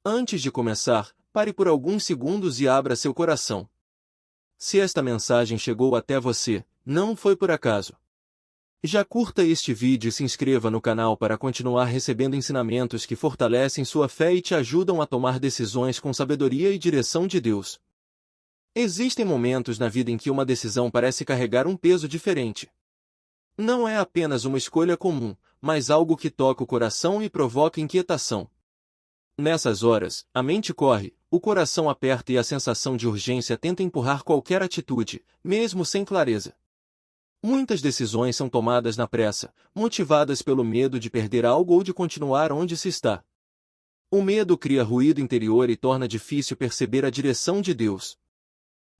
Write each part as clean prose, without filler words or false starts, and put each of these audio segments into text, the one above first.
Antes de começar, pare por alguns segundos e abra seu coração. Se esta mensagem chegou até você, não foi por acaso. Já curta este vídeo e se inscreva no canal para continuar recebendo ensinamentos que fortalecem sua fé e te ajudam a tomar decisões com sabedoria e direção de Deus. Existem momentos na vida em que uma decisão parece carregar um peso diferente. Não é apenas uma escolha comum, mas algo que toca o coração e provoca inquietação. Nessas horas, a mente corre, o coração aperta e a sensação de urgência tenta empurrar qualquer atitude, mesmo sem clareza. Muitas decisões são tomadas na pressa, motivadas pelo medo de perder algo ou de continuar onde se está. O medo cria ruído interior e torna difícil perceber a direção de Deus.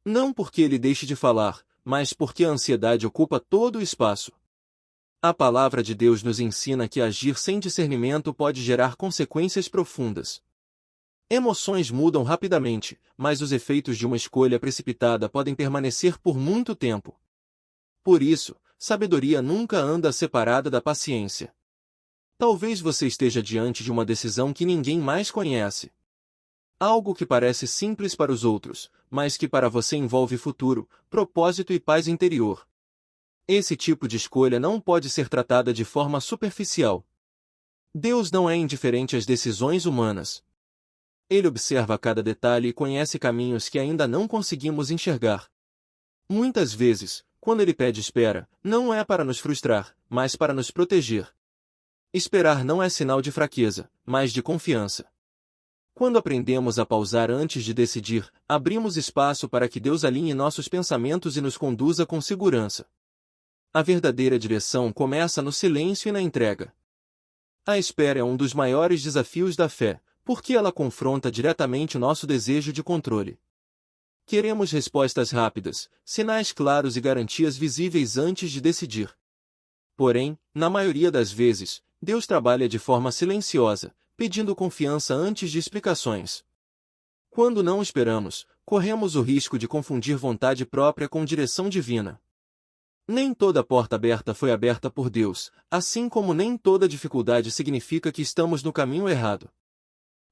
Não porque ele deixe de falar, mas porque a ansiedade ocupa todo o espaço. A palavra de Deus nos ensina que agir sem discernimento pode gerar consequências profundas. Emoções mudam rapidamente, mas os efeitos de uma escolha precipitada podem permanecer por muito tempo. Por isso, sabedoria nunca anda separada da paciência. Talvez você esteja diante de uma decisão que ninguém mais conhece. Algo que parece simples para os outros, mas que para você envolve futuro, propósito e paz interior. Esse tipo de escolha não pode ser tratada de forma superficial. Deus não é indiferente às decisões humanas. Ele observa cada detalhe e conhece caminhos que ainda não conseguimos enxergar. Muitas vezes, quando ele pede espera, não é para nos frustrar, mas para nos proteger. Esperar não é sinal de fraqueza, mas de confiança. Quando aprendemos a pausar antes de decidir, abrimos espaço para que Deus alinhe nossos pensamentos e nos conduza com segurança. A verdadeira direção começa no silêncio e na entrega. A espera é um dos maiores desafios da fé, porque ela confronta diretamente o nosso desejo de controle. Queremos respostas rápidas, sinais claros e garantias visíveis antes de decidir. Porém, na maioria das vezes, Deus trabalha de forma silenciosa, pedindo confiança antes de explicações. Quando não esperamos, corremos o risco de confundir vontade própria com direção divina. Nem toda porta aberta foi aberta por Deus, assim como nem toda dificuldade significa que estamos no caminho errado.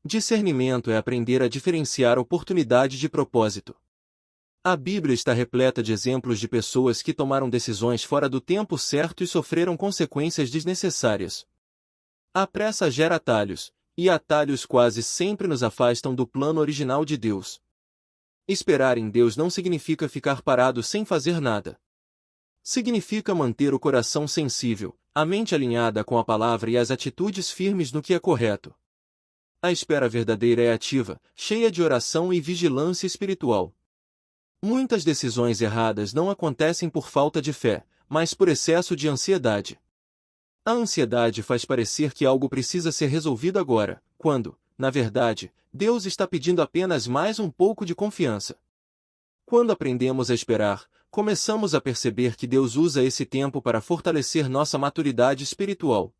Discernimento é aprender a diferenciar oportunidade de propósito. A Bíblia está repleta de exemplos de pessoas que tomaram decisões fora do tempo certo e sofreram consequências desnecessárias. A pressa gera atalhos, e atalhos quase sempre nos afastam do plano original de Deus. Esperar em Deus não significa ficar parado sem fazer nada. Significa manter o coração sensível, a mente alinhada com a palavra e as atitudes firmes no que é correto. A espera verdadeira é ativa, cheia de oração e vigilância espiritual. Muitas decisões erradas não acontecem por falta de fé, mas por excesso de ansiedade. A ansiedade faz parecer que algo precisa ser resolvido agora, quando, na verdade, Deus está pedindo apenas mais um pouco de confiança. Quando aprendemos a esperar, começamos a perceber que Deus usa esse tempo para fortalecer nossa maturidade espiritual.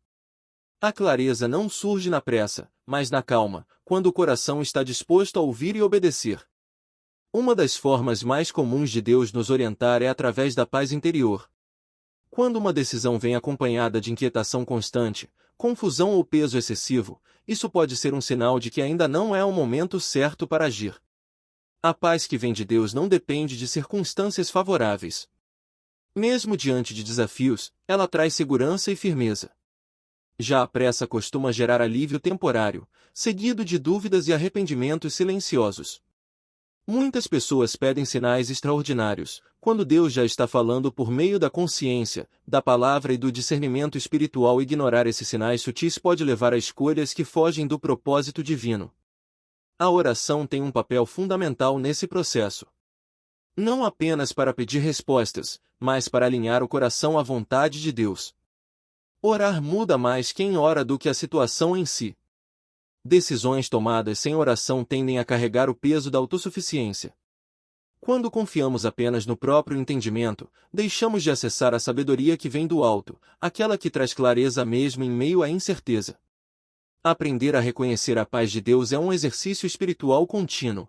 A clareza não surge na pressa, mas na calma, quando o coração está disposto a ouvir e obedecer. Uma das formas mais comuns de Deus nos orientar é através da paz interior. Quando uma decisão vem acompanhada de inquietação constante, confusão ou peso excessivo, isso pode ser um sinal de que ainda não é o momento certo para agir. A paz que vem de Deus não depende de circunstâncias favoráveis. Mesmo diante de desafios, ela traz segurança e firmeza. Já a pressa costuma gerar alívio temporário, seguido de dúvidas e arrependimentos silenciosos. Muitas pessoas pedem sinais extraordinários, quando Deus já está falando por meio da consciência, da palavra e do discernimento espiritual. Ignorar esses sinais sutis pode levar a escolhas que fogem do propósito divino. A oração tem um papel fundamental nesse processo. Não apenas para pedir respostas, mas para alinhar o coração à vontade de Deus. Orar muda mais quem ora do que a situação em si. Decisões tomadas sem oração tendem a carregar o peso da autossuficiência. Quando confiamos apenas no próprio entendimento, deixamos de acessar a sabedoria que vem do alto, aquela que traz clareza mesmo em meio à incerteza. Aprender a reconhecer a paz de Deus é um exercício espiritual contínuo.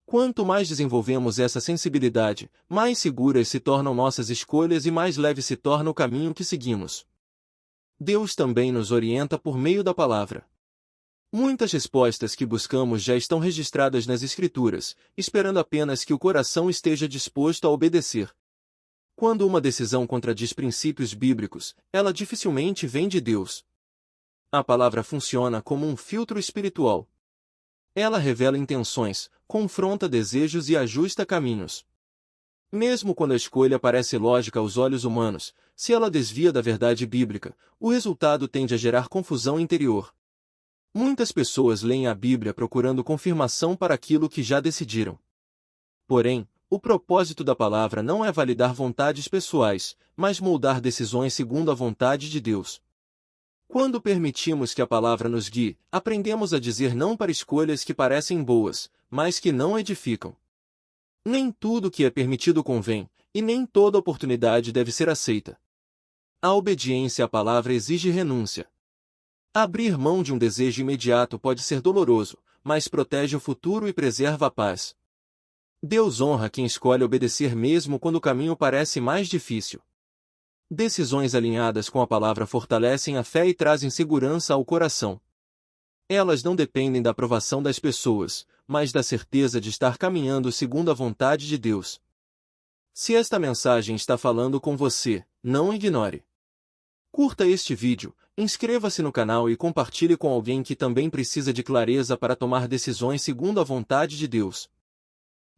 Quanto mais desenvolvemos essa sensibilidade, mais seguras se tornam nossas escolhas e mais leve se torna o caminho que seguimos. Deus também nos orienta por meio da palavra. Muitas respostas que buscamos já estão registradas nas Escrituras, esperando apenas que o coração esteja disposto a obedecer. Quando uma decisão contradiz princípios bíblicos, ela dificilmente vem de Deus. A palavra funciona como um filtro espiritual. Ela revela intenções, confronta desejos e ajusta caminhos. Mesmo quando a escolha parece lógica aos olhos humanos, se ela desvia da verdade bíblica, o resultado tende a gerar confusão interior. Muitas pessoas leem a Bíblia procurando confirmação para aquilo que já decidiram. Porém, o propósito da palavra não é validar vontades pessoais, mas moldar decisões segundo a vontade de Deus. Quando permitimos que a palavra nos guie, aprendemos a dizer não para escolhas que parecem boas, mas que não edificam. Nem tudo que é permitido convém, e nem toda oportunidade deve ser aceita. A obediência à palavra exige renúncia. Abrir mão de um desejo imediato pode ser doloroso, mas protege o futuro e preserva a paz. Deus honra quem escolhe obedecer mesmo quando o caminho parece mais difícil. Decisões alinhadas com a palavra fortalecem a fé e trazem segurança ao coração. Elas não dependem da aprovação das pessoas, mas da certeza de estar caminhando segundo a vontade de Deus. Se esta mensagem está falando com você, não ignore. Curta este vídeo, inscreva-se no canal e compartilhe com alguém que também precisa de clareza para tomar decisões segundo a vontade de Deus.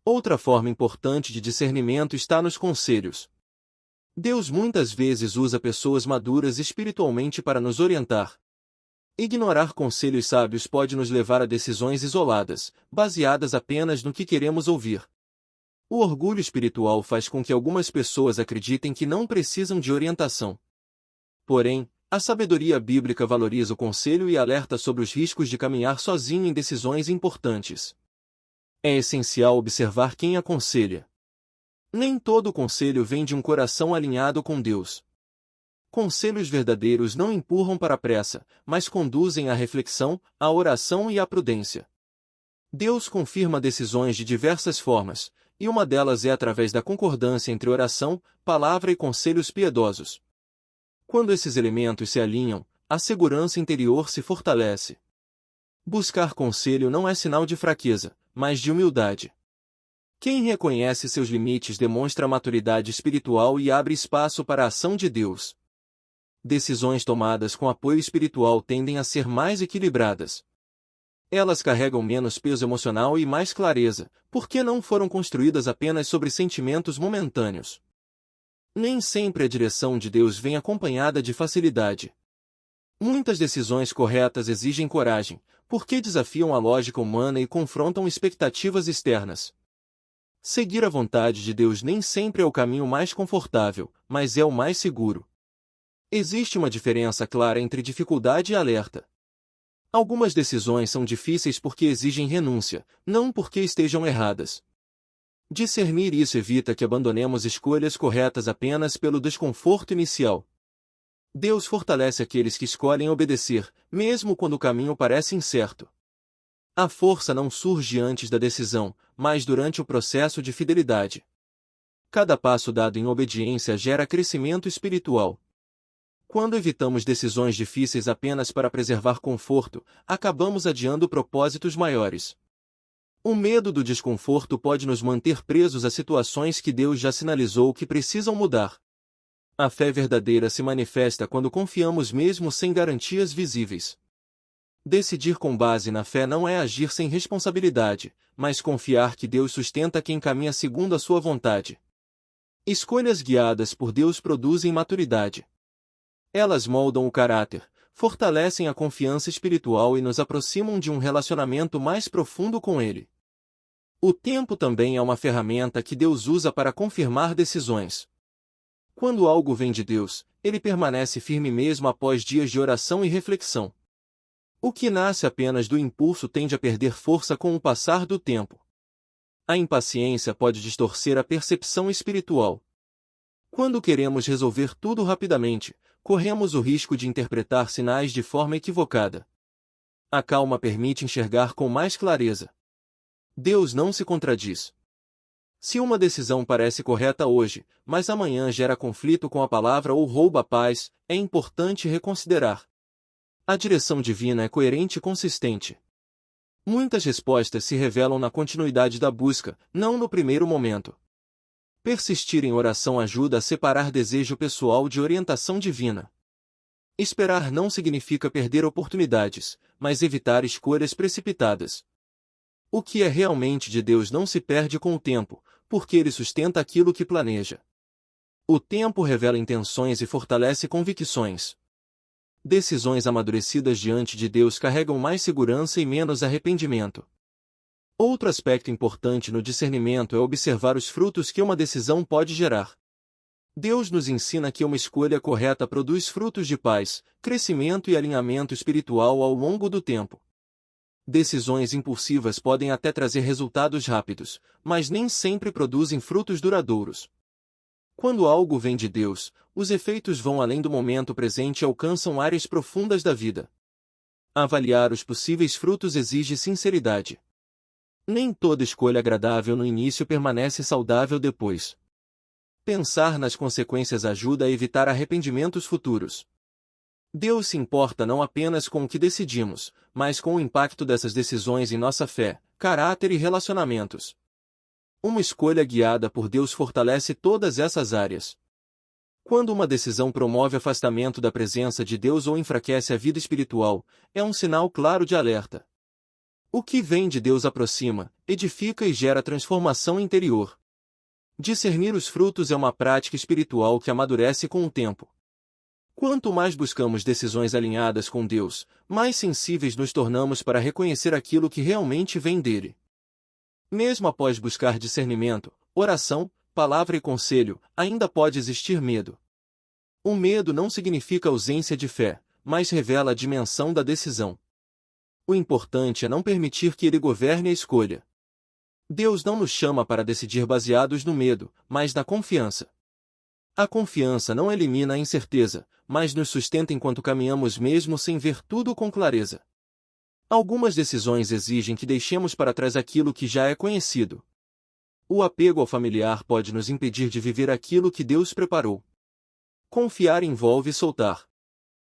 Outra forma importante de discernimento está nos conselhos. Deus muitas vezes usa pessoas maduras espiritualmente para nos orientar. Ignorar conselhos sábios pode nos levar a decisões isoladas, baseadas apenas no que queremos ouvir. O orgulho espiritual faz com que algumas pessoas acreditem que não precisam de orientação. Porém, a sabedoria bíblica valoriza o conselho e alerta sobre os riscos de caminhar sozinho em decisões importantes. É essencial observar quem aconselha. Nem todo conselho vem de um coração alinhado com Deus. Conselhos verdadeiros não empurram para a pressa, mas conduzem à reflexão, à oração e à prudência. Deus confirma decisões de diversas formas, e uma delas é através da concordância entre oração, palavra e conselhos piedosos. Quando esses elementos se alinham, a segurança interior se fortalece. Buscar conselho não é sinal de fraqueza, mas de humildade. Quem reconhece seus limites demonstra maturidade espiritual e abre espaço para a ação de Deus. Decisões tomadas com apoio espiritual tendem a ser mais equilibradas. Elas carregam menos peso emocional e mais clareza, porque não foram construídas apenas sobre sentimentos momentâneos. Nem sempre a direção de Deus vem acompanhada de facilidade. Muitas decisões corretas exigem coragem, porque desafiam a lógica humana e confrontam expectativas externas. Seguir a vontade de Deus nem sempre é o caminho mais confortável, mas é o mais seguro. Existe uma diferença clara entre dificuldade e alerta. Algumas decisões são difíceis porque exigem renúncia, não porque estejam erradas. Discernir isso evita que abandonemos escolhas corretas apenas pelo desconforto inicial. Deus fortalece aqueles que escolhem obedecer, mesmo quando o caminho parece incerto. A força não surge antes da decisão, mas durante o processo de fidelidade. Cada passo dado em obediência gera crescimento espiritual. Quando evitamos decisões difíceis apenas para preservar conforto, acabamos adiando propósitos maiores. O medo do desconforto pode nos manter presos a situações que Deus já sinalizou que precisam mudar. A fé verdadeira se manifesta quando confiamos mesmo sem garantias visíveis. Decidir com base na fé não é agir sem responsabilidade, mas confiar que Deus sustenta quem caminha segundo a sua vontade. Escolhas guiadas por Deus produzem maturidade. Elas moldam o caráter, fortalecem a confiança espiritual e nos aproximam de um relacionamento mais profundo com Ele. O tempo também é uma ferramenta que Deus usa para confirmar decisões. Quando algo vem de Deus, ele permanece firme mesmo após dias de oração e reflexão. O que nasce apenas do impulso tende a perder força com o passar do tempo. A impaciência pode distorcer a percepção espiritual. Quando queremos resolver tudo rapidamente, corremos o risco de interpretar sinais de forma equivocada. A calma permite enxergar com mais clareza. Deus não se contradiz. Se uma decisão parece correta hoje, mas amanhã gera conflito com a palavra ou rouba a paz, é importante reconsiderar. A direção divina é coerente e consistente. Muitas respostas se revelam na continuidade da busca, não no primeiro momento. Persistir em oração ajuda a separar desejo pessoal de orientação divina. Esperar não significa perder oportunidades, mas evitar escolhas precipitadas. O que é realmente de Deus não se perde com o tempo, porque Ele sustenta aquilo que planeja. O tempo revela intenções e fortalece convicções. Decisões amadurecidas diante de Deus carregam mais segurança e menos arrependimento. Outro aspecto importante no discernimento é observar os frutos que uma decisão pode gerar. Deus nos ensina que uma escolha correta produz frutos de paz, crescimento e alinhamento espiritual ao longo do tempo. Decisões impulsivas podem até trazer resultados rápidos, mas nem sempre produzem frutos duradouros. Quando algo vem de Deus, os efeitos vão além do momento presente e alcançam áreas profundas da vida. Avaliar os possíveis frutos exige sinceridade. Nem toda escolha agradável no início permanece saudável depois. Pensar nas consequências ajuda a evitar arrependimentos futuros. Deus se importa não apenas com o que decidimos, mas com o impacto dessas decisões em nossa fé, caráter e relacionamentos. Uma escolha guiada por Deus fortalece todas essas áreas. Quando uma decisão promove afastamento da presença de Deus ou enfraquece a vida espiritual, é um sinal claro de alerta. O que vem de Deus aproxima, edifica e gera transformação interior. Discernir os frutos é uma prática espiritual que amadurece com o tempo. Quanto mais buscamos decisões alinhadas com Deus, mais sensíveis nos tornamos para reconhecer aquilo que realmente vem dele. Mesmo após buscar discernimento, oração, palavra e conselho, ainda pode existir medo. O medo não significa ausência de fé, mas revela a dimensão da decisão. O importante é não permitir que ele governe a escolha. Deus não nos chama para decidir baseados no medo, mas na confiança. A confiança não elimina a incerteza, mas nos sustenta enquanto caminhamos mesmo sem ver tudo com clareza. Algumas decisões exigem que deixemos para trás aquilo que já é conhecido. O apego ao familiar pode nos impedir de viver aquilo que Deus preparou. Confiar envolve soltar.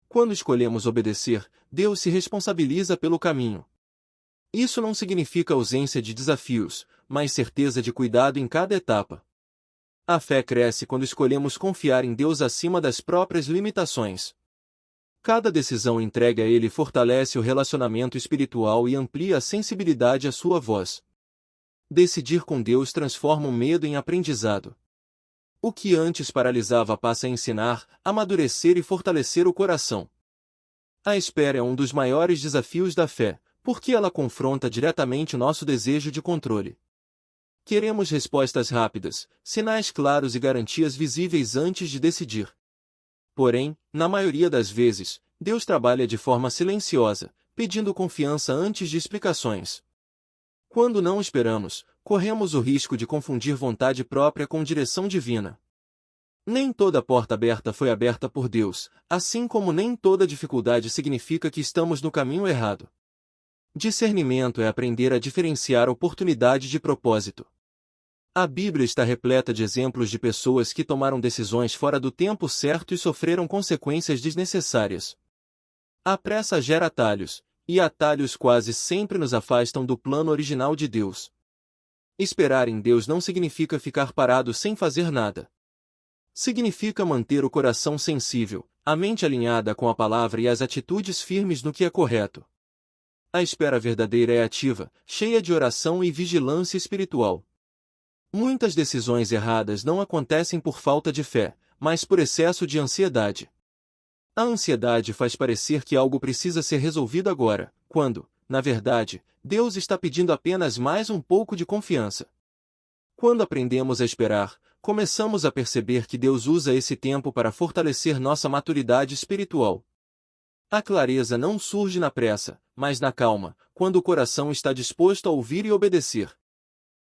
Quando escolhemos obedecer, Deus se responsabiliza pelo caminho. Isso não significa ausência de desafios, mas certeza de cuidado em cada etapa. A fé cresce quando escolhemos confiar em Deus acima das próprias limitações. Cada decisão entregue a Ele fortalece o relacionamento espiritual e amplia a sensibilidade à sua voz. Decidir com Deus transforma o medo em aprendizado. O que antes paralisava passa a ensinar, amadurecer e fortalecer o coração. A espera é um dos maiores desafios da fé, porque ela confronta diretamente o nosso desejo de controle. Queremos respostas rápidas, sinais claros e garantias visíveis antes de decidir. Porém, na maioria das vezes, Deus trabalha de forma silenciosa, pedindo confiança antes de explicações. Quando não esperamos, corremos o risco de confundir vontade própria com direção divina. Nem toda porta aberta foi aberta por Deus, assim como nem toda dificuldade significa que estamos no caminho errado. Discernimento é aprender a diferenciar oportunidade de propósito. A Bíblia está repleta de exemplos de pessoas que tomaram decisões fora do tempo certo e sofreram consequências desnecessárias. A pressa gera atalhos, e atalhos quase sempre nos afastam do plano original de Deus. Esperar em Deus não significa ficar parado sem fazer nada. Significa manter o coração sensível, a mente alinhada com a palavra e as atitudes firmes no que é correto. A espera verdadeira é ativa, cheia de oração e vigilância espiritual. Muitas decisões erradas não acontecem por falta de fé, mas por excesso de ansiedade. A ansiedade faz parecer que algo precisa ser resolvido agora, quando, na verdade, Deus está pedindo apenas mais um pouco de confiança. Quando aprendemos a esperar, começamos a perceber que Deus usa esse tempo para fortalecer nossa maturidade espiritual. A clareza não surge na pressa, mas na calma, quando o coração está disposto a ouvir e obedecer.